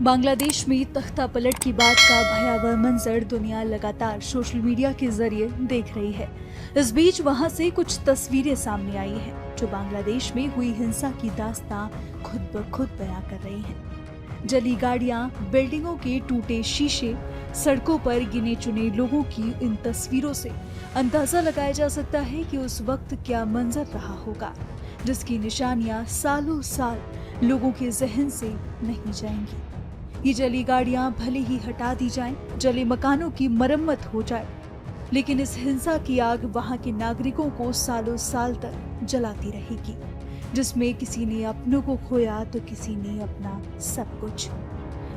बांग्लादेश में तख्ता पलट की बात का भयावह मंजर दुनिया लगातार सोशल मीडिया के जरिए देख रही है। इस बीच वहां से कुछ तस्वीरें सामने आई हैं जो बांग्लादेश में हुई हिंसा की दास्तां खुद ब खुद बयां कर रही हैं। जली गाड़ियां, बिल्डिंगों के टूटे शीशे, सड़कों पर गिने चुने लोगों की इन तस्वीरों से अंदाजा लगाया जा सकता है कि उस वक्त क्या मंजर रहा होगा, जिसकी निशानियां सालों साल लोगों के जहन से नहीं जाएंगी। ये जली गाड़ियां भले ही हटा दी जाएं, जले मकानों की मरम्मत हो जाए, लेकिन इस हिंसा की आग वहां के नागरिकों को सालों साल तक जलाती रहेगी, जिसमें किसी ने अपनों को खोया तो किसी ने अपना सब कुछ।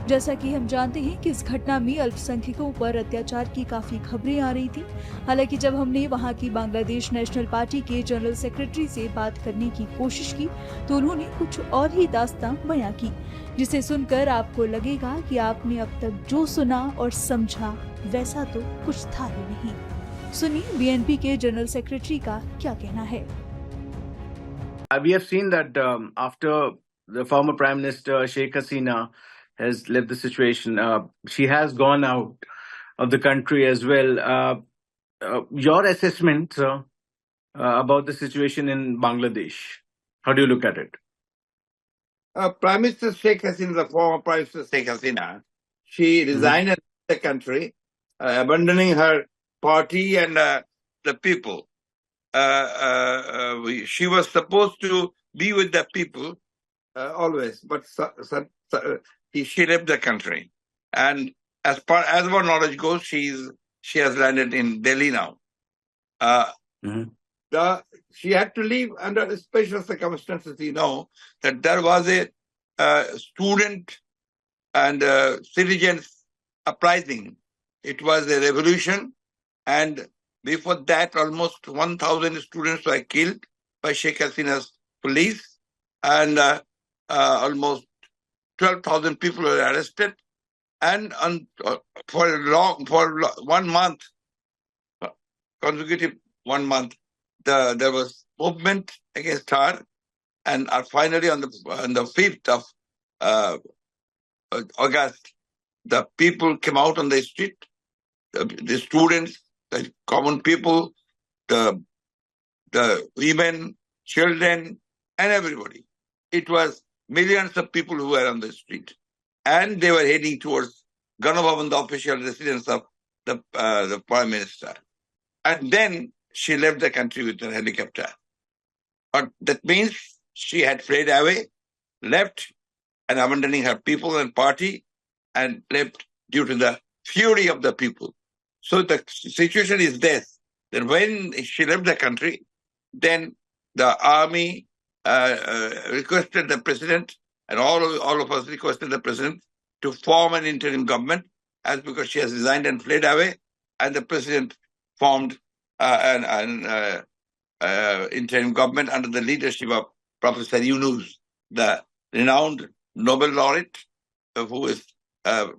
जैसा कि हम जानते हैं कि इस घटना में अल्पसंख्यकों पर अत्याचार की काफी खबरें आ रही थी। हालांकि जब हमने वहां की बांग्लादेश नेशनल पार्टी के जनरल सेक्रेटरी से बात करने की कोशिश की तो उन्होंने कुछ और ही दास्तां बयां की, जिसे सुनकर आपको लगेगा कि आपने अब तक जो सुना और समझा वैसा तो कुछ था ही नहीं। सुनिए बीएनपी के जनरल सेक्रेटरी का क्या कहना है। We have seen that after the former Prime Minister Sheikh Hasina has left the situation, she has gone out of the country as well. Your assessment, sir, about the situation in Bangladesh, how do you look at it? Prime Minister Sheikh Hasina, the former Prime Minister Sheikh Hasina, she resigned and left the country, abandoning her party and the people. She was supposed to be with the people always, but she left the country. And as far as our knowledge goes, she has landed in Delhi now. She had to leave under special circumstances. You know that there was a student and citizens uprising. It was a revolution, and before that, almost 1,000 students were killed by Sheikh Hasina's police, and almost 12,000 people were arrested. And for 1 month, consecutive 1 month, there was movement against her, and finally on the 5th of August, the people came out on the street, the students, the common people, the women, children, and everybody. It was millions of people who were on the street, and they were heading towards Ganabhavan, the official residence of the Prime Minister. And then she left the country with a helicopter. But that means she had fled away, left, and abandoning her people and party, and left due to the fury of the people. So the situation is this: that when she left the country, then the army requested the president, and all of us requested the president to form an interim government, as because she has resigned and fled away, and the president formed an interim government under the leadership of Professor Yunus, the renowned Nobel laureate who is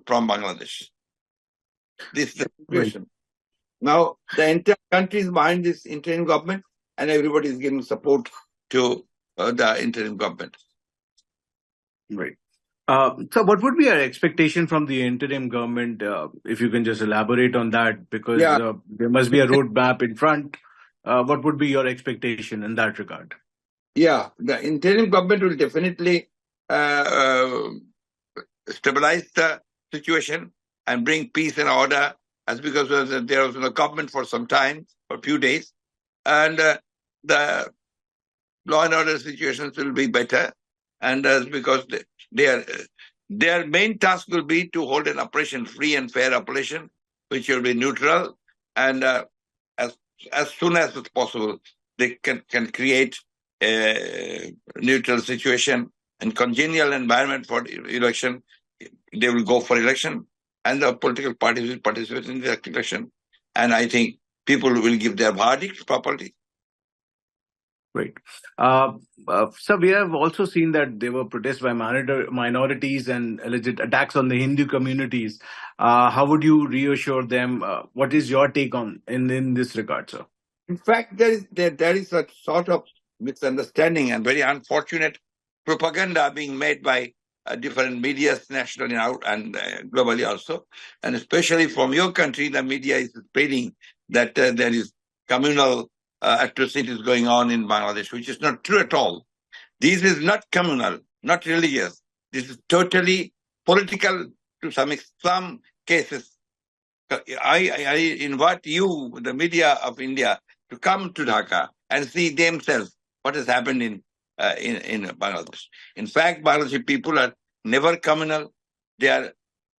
from Bangladesh. This is the situation. Now, the entire country is behind this interim government, and everybody is giving support to the interim government. Right. So what would be your expectation from the interim government, if you can just elaborate on that, because there must be a roadmap in front. What would be your expectation in that regard? Yeah, the interim government will definitely stabilize the situation and bring peace and order, as because there was no government for some time, for a few days, and the law and order situations will be better, and because their main task will be to hold an operation, free and fair operation, which will be neutral, and as soon as it's possible, they can create a neutral situation and congenial environment for election. They will go for election, and the political parties will participate in the election. And I think people will give their verdict properly. Right. So we have also seen that there were protests by minorities and alleged attacks on the Hindu communities. How would you reassure them? What is your take on in this regard, sir? In fact, there is a sort of misunderstanding and very unfortunate propaganda being made by different medias nationally now and globally also. And especially from your country, the media is spreading that there is communal atrocities going on in Bangladesh, which is not true at all. This is not communal, not religious. This is totally political to some cases. I invite you, the media of India, to come to Dhaka and see themselves what has happened in Bangladesh. In fact, Bangladeshi people are never communal. There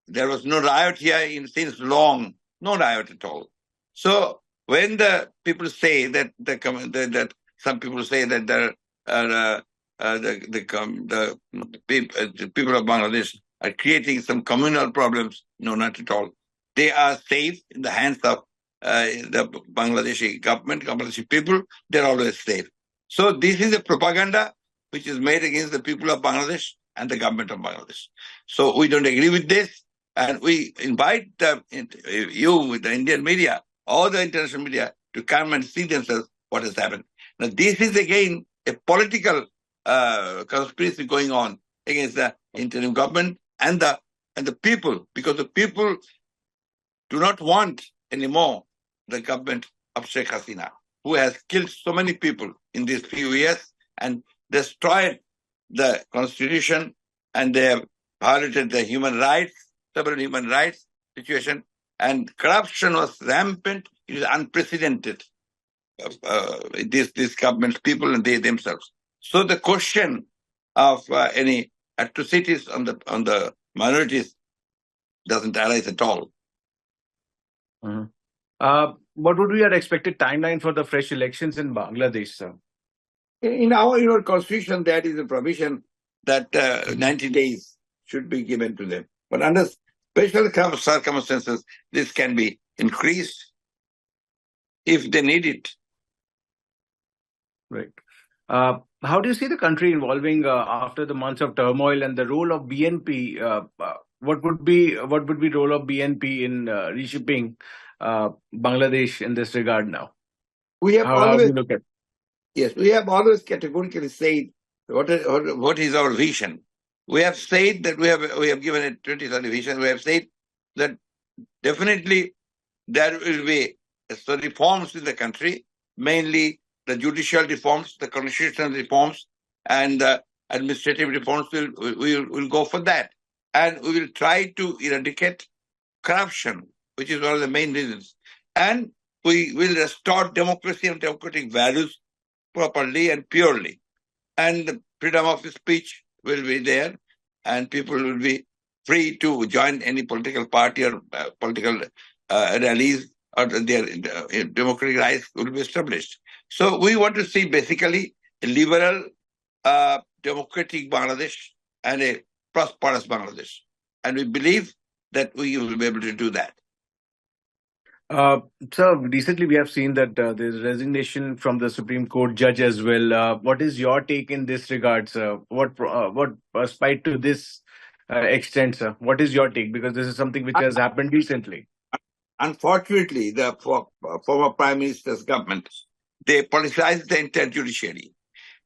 was no riot here since long, no riot at all. So when the people say that that some people say that the people of Bangladesh are creating some communal problems, no, not at all. They are safe in the hands of the Bangladeshi government, Bangladeshi people. They're always safe. So this is a propaganda which is made against the people of Bangladesh and the government of Bangladesh. So we don't agree with this, and we invite you, the Indian media, all the international media, to come and see themselves what has happened. Now, this is again a political conspiracy going on against the interim government and the people, because the people do not want anymore the government of Sheikh Hasina, who has killed so many people in these few years and destroyed the constitution, and they have violated the human rights, several human rights situation, and corruption was rampant. It is unprecedented. This government's people and they themselves. So the question of any atrocities on the minorities doesn't arise at all. What would be your expected timeline for the fresh elections in Bangladesh, sir? In our constitution, there is a provision that 90 days should be given to them. But under special circumstances, this can be increased if they need it. Right. How do you see the country evolving after the months of turmoil, and the role of BNP? What would be role of BNP in reshaping Bangladesh in this regard now? We have how do you look at? Yes, we have always categorically said what is our vision. We have said that we have given a 2030 vision. We have said that definitely there will be reforms in the country, mainly the judicial reforms, the constitutional reforms, and the administrative reforms. We will go for that. And we will try to eradicate corruption, which is one of the main reasons. And we will restore democracy and democratic values properly and purely. And the freedom of speech will be there, and people will be free to join any political party or political rallies, or their democratic rights will be established. So we want to see basically a liberal, democratic Bangladesh and a prosperous Bangladesh. And we believe that we will be able to do that. So recently we have seen that there's resignation from the Supreme Court judge as well. What is your take in this regard, sir? What spite to this extent, sir? What is your take? Because this is something which has happened recently. Unfortunately, the former Prime Minister's government, they politicized the entire judiciary.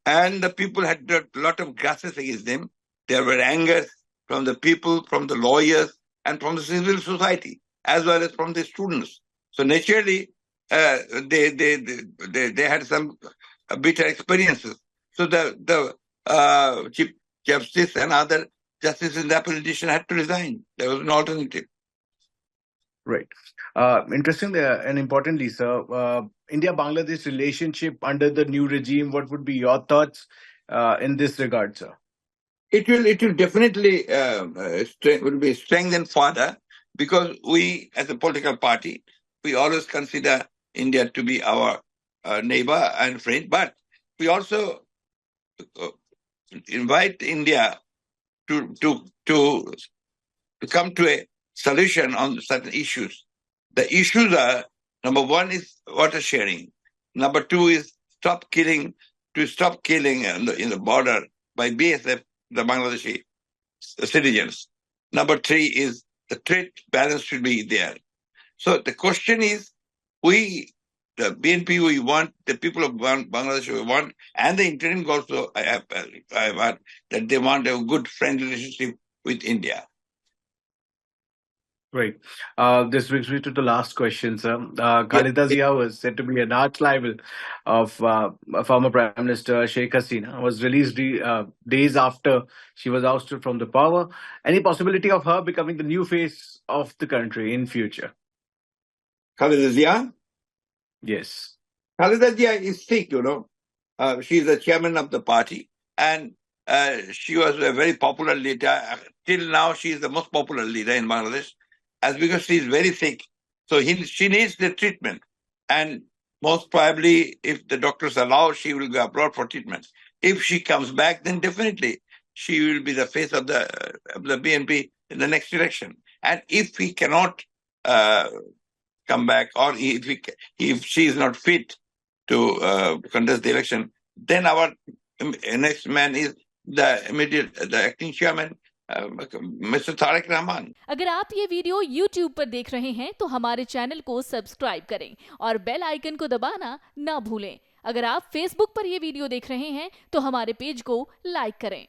And the people had a lot of grudges against them. There were angers from the people, from the lawyers, and from the civil society, as well as from the students. So naturally, they had some bitter experiences. So the Chief Justice and other justices in the politician had to resign. There was no alternative. Right. Interesting and importantly, sir, India-Bangladesh relationship under the new regime, what would be your thoughts in this regard, sir? It will definitely will be strengthened further, because we, as a political party, we always consider India to be our neighbor and friend, but we also invite India to come to a solution on certain issues. The issues are, number one is water sharing. Number two is stop killing in the border by BSF, the Bangladeshi citizens. Number three is the trade balance should be there. So the question is, we the BNP we want, the people of Bangladesh we want, and the interim also I want that they want a good friendly relationship with India. Great. This brings me to the last question, sir. Yes, Khalida Zia was said to be an arch rival of former Prime Minister Sheikh Hasina, was released days after she was ousted from the power. Any possibility of her becoming the new face of the country in future? Khalida Zia. Yes. Khalida Zia is sick, she is the chairman of the party, and she was a very popular leader. Till now, she is the most popular leader in Bangladesh, as because she is very sick. So she needs the treatment, and most probably, if the doctors allow, she will go abroad for treatment. If she comes back, then definitely she will be the face of the BNP in the next election. And if he cannot come back, or if she is not fit to contest the election, then our next man is the acting chairman, Mr. Tariq Rahman. अगर आप ये video YouTube पर देख रहे हैं तो हमारे channel को सब्सक्राइब करें और बेल आइकन को दबाना ना भूलें। अगर आप Facebook पर ये वीडियो देख रहे हैं तो हमारे पेज को लाइक करें।